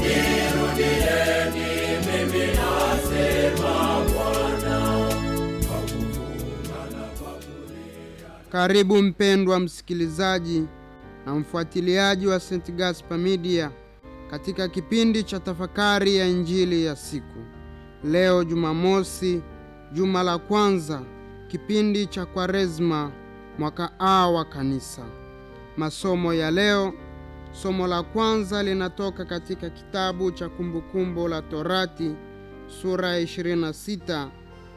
nirudieni mimi, asema Bwana. Karibu mpendwa msikilizaji na mfuatiliaji wa St. Gaspar Media katika kipindi cha tafakari ya Injili ya siku. Leo Jumamosi, juma la kwanza, kipindi cha Kwaresma, mwaka A wa Kanisa. Masomo ya leo, somo la kwanza linatoka katika kitabu cha Kumbukumbu la Torati, sura ya 26,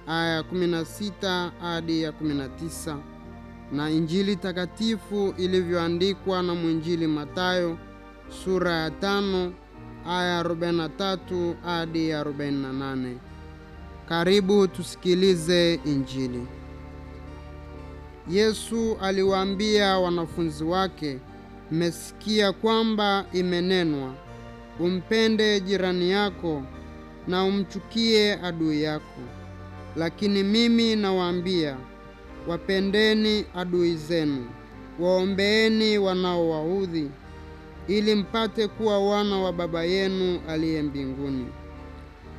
aya 16 hadi ya 19. Na Injili takatifu ilivyoandikwa na mwinjili Mathayo, sura ya 5, aya 43 hadi 48. Karibu tusikilize Injili. Yesu aliwaambia wanafunzi wake, mmesikia kwamba imenenwa, umpende jirani yako na umchukie adui yako. Lakini mimi nawaambia, wapendeni adui zenu, waombeeni wanaowaudhi, ili mpate kuwa wana wa Baba yenu aliye mbinguni.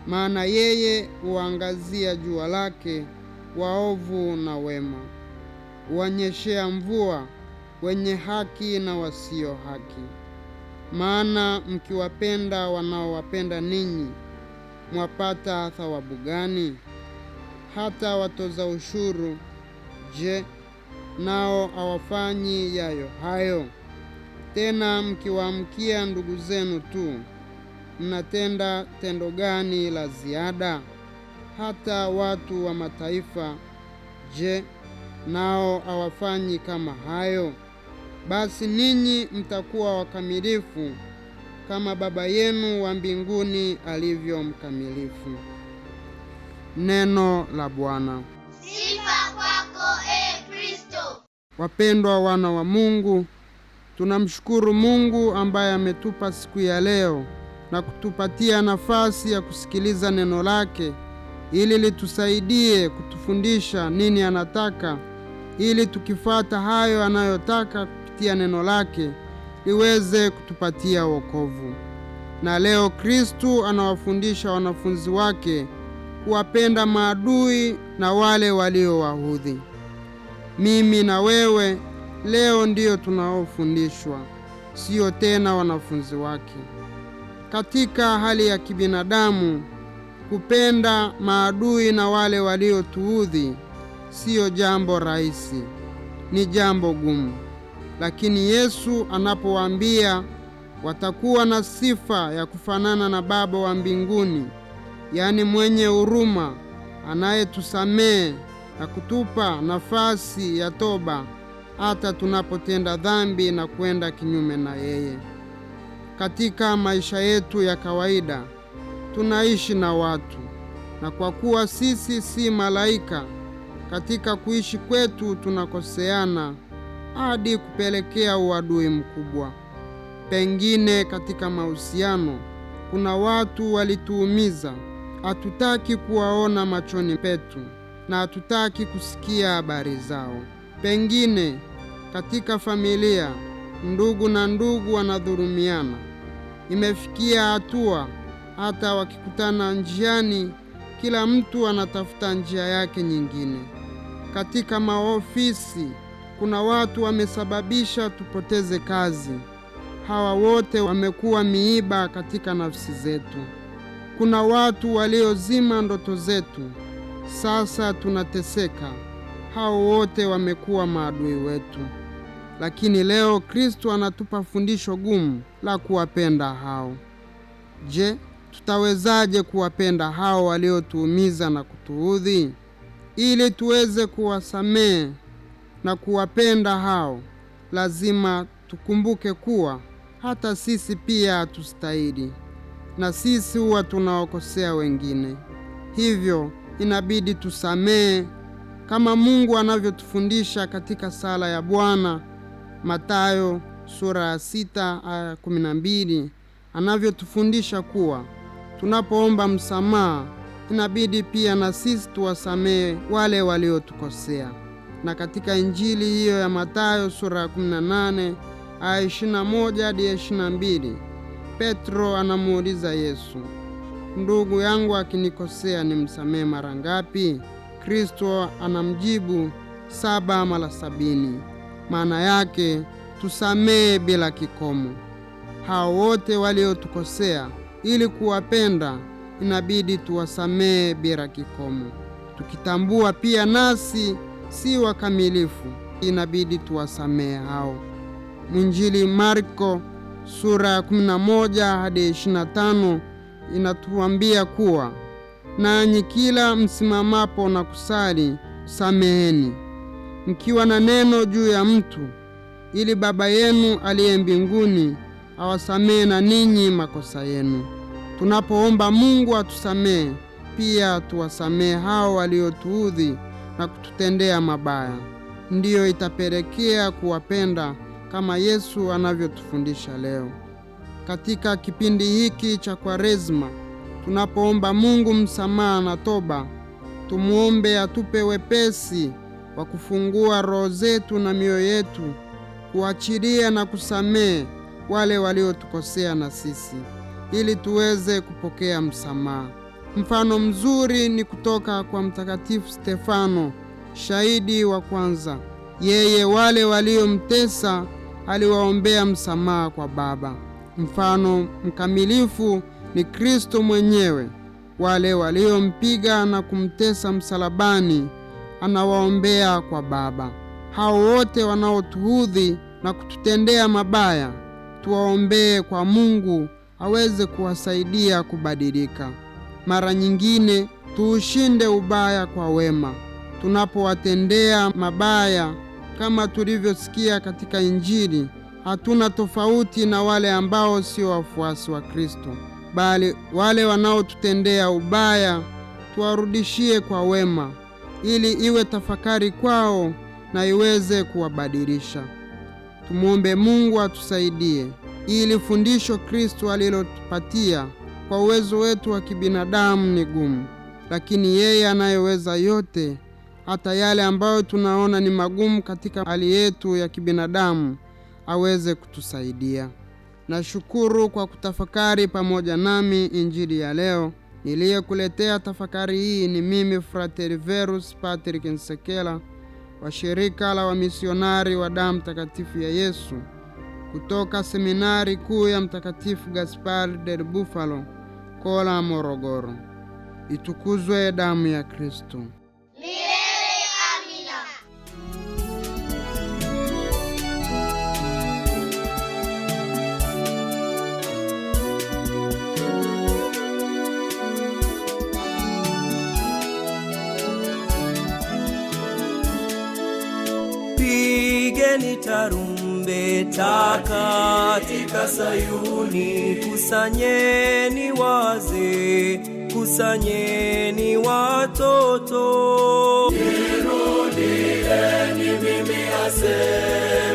Maana yeye huangazia jua lake waovu na wema, huwanyeshea mvua wenye haki na wasio haki. Maana mkiwapenda wanaowapenda ninyi, mwapata thawabu gani? Hata watoza ushuru, je, nao hawafanyi yayo hayo? Tena mkiwaamkia ndugu zenu tu, mnatenda tendo gani la ziada? Hata watu wa mataifa, je, nao hawafanyi kama hayo? Basi ninyi mtakuwa wakamilifu kama Baba yenu wa mbinguni alivyo mkamilifu. Neno la Bwana. Sifa kwako, Kristo. Wapendwa wana wa Mungu, tunamshukuru Mungu ambaye ametupa siku ya leo na kutupatia nafasi ya kusikiliza neno lake, ili litusaidie kutufundisha nini anataka, ili tukifuata hayo anayotaka kupitia neno lake liweze kutupatia wokovu. Na leo Kristo anawafundisha wanafunzi wake kuwapenda maadui na wale waliowaudhi. Mimi na wewe leo ndiyo tunaofundishwa, sio tena wanafunzi wake. Katika hali ya kibinadamu, kupenda maadui na wale waliotuudhi sio jambo rahisi, ni jambo gumu. Lakini Yesu anapowaambia watakuwa na sifa ya kufanana na Baba wa mbinguni, yaani mwenye huruma, anayetusamehe na kutupa nafasi ya toba hata tunapotenda dhambi na kwenda kinyume na yeye. Katika maisha yetu ya kawaida tunaishi na watu, na kwa kuwa sisi si malaika, katika kuishi kwetu tunakoseana hadi kupelekea uadui mkubwa. Pengine katika mahusiano kuna watu walituumiza, hatutaki kuwaona machoni petu na hatutaki kusikia habari zao. Pengine katika familia ndugu na ndugu wanadhulumiana. Imefikia hatua hata wakikutana njiani, kila mtu anatafuta njia yake nyingine. Katika maofisi kuna watu wamesababisha tupoteze kazi. Hawa wote wamekuwa miiba katika nafsi zetu. Kuna watu waliozima ndoto zetu, sasa tunateseka. Hao wote wamekuwa maadui wetu. Lakini leo Kristo anatupa fundisho gumu la kuwapenda hao. Je, tutawezaje kuwapenda hao waliotuumiza na kutuudhi? Ili tuweze kuwasamehe na kuwapenda hao, lazima tukumbuke kuwa hata sisi pia hatustahili, na sisi huwa tunaokosea wengine. Hivyo inabidi tusamehe kama Mungu anavyotufundisha katika sala ya Bwana, Mathayo sura ya 6 aya 12, anavyotufundisha kuwa tunapoomba msamaha inabidi pia na sisi tuwasamehe wale waliotukosea. Na katika Injili hiyo ya Mathayo sura ya 18 aya 21 hadi 22, Petro anamuuliza Yesu, ndugu yangu akinikosea nimsamehe mara ngapi? Kristo anamjibu 7 mara 70. Maana yake tusamehe bila kikomo. Hao wote waliotukosea, ili kuwapenda inabidi tuwasamehe bila kikomo. Tukitambua pia nasi si wakamilifu, inabidi tuwasamehe hao. Mwinjili Marko sura ya 11 hadi 25 inatuambia kuwa, nanyi kila msimamapo na kusali, sameheni mkiwa na neno juu ya mtu, ili Baba yenu aliye mbinguni awasamehe na ninyi makosa yenu. Tunapoomba Mungu atusamehe, pia tuwasamehe hao waliotuudhi na kututendea mabaya. Ndiyo itapelekea kuwapenda kama Yesu anavyotufundisha leo. Katika kipindi hiki cha Kwaresma, tunapoomba Mungu msamaha na toba, tumuombe atupe wepesi wa kufungua roho zetu na mioyo yetu, kuachilia na kusamehe wale waliotukosea na sisi, ili tuweze kupokea msamaha. Mfano mzuri ni kutoka kwa Mtakatifu Stefano, shahidi wa kwanza. Yeye wale waliomtesa aliwaombea msamaha kwa Baba. Mfano mkamilifu ni Kristo mwenyewe. Wale waliompiga na kumtesa msalabani anawaombea kwa Baba. Hao wote wanaotuudhi na kututendea mabaya, tuwaombee kwa Mungu aweze kuwasaidia kubadilika. Mara nyingine tuushinde ubaya kwa wema. Tunapowatendea mabaya, kama tulivyosikia katika Injili, hatuna tofauti na wale ambao sio wafuasi wa Kristo, bali wale wanaotutendea ubaya tuwarudishie kwa wema, ili iwe tafakari kwao na iweze kuwabadilisha. Tumuombe Mungu atusaidie, ili fundisho Kristo alilotupatia kwa uwezo wetu wa kibinadamu ni gumu, lakini yeye anayeweza yote, hata yale ambayo tunaona ni magumu katika hali yetu ya kibinadamu, aweze kutusaidia. Nashukuru kwa kutafakari pamoja nami Injili ya leo. Niliyekuletea tafakari hii ni mimi Frateri Verus Patrick Nsekela wa shirika la wamisionari wa damu takatifu ya Yesu kutoka seminari kuu ya Mtakatifu Gaspar del Bufalo, Kola, Morogoro. Itukuzwe damu ya Kristo. Milele amina. Pigeni tarumbeta katika Sayuni, kusanyeni wazee, kusanyeni watoto. Nirudieni mimi asema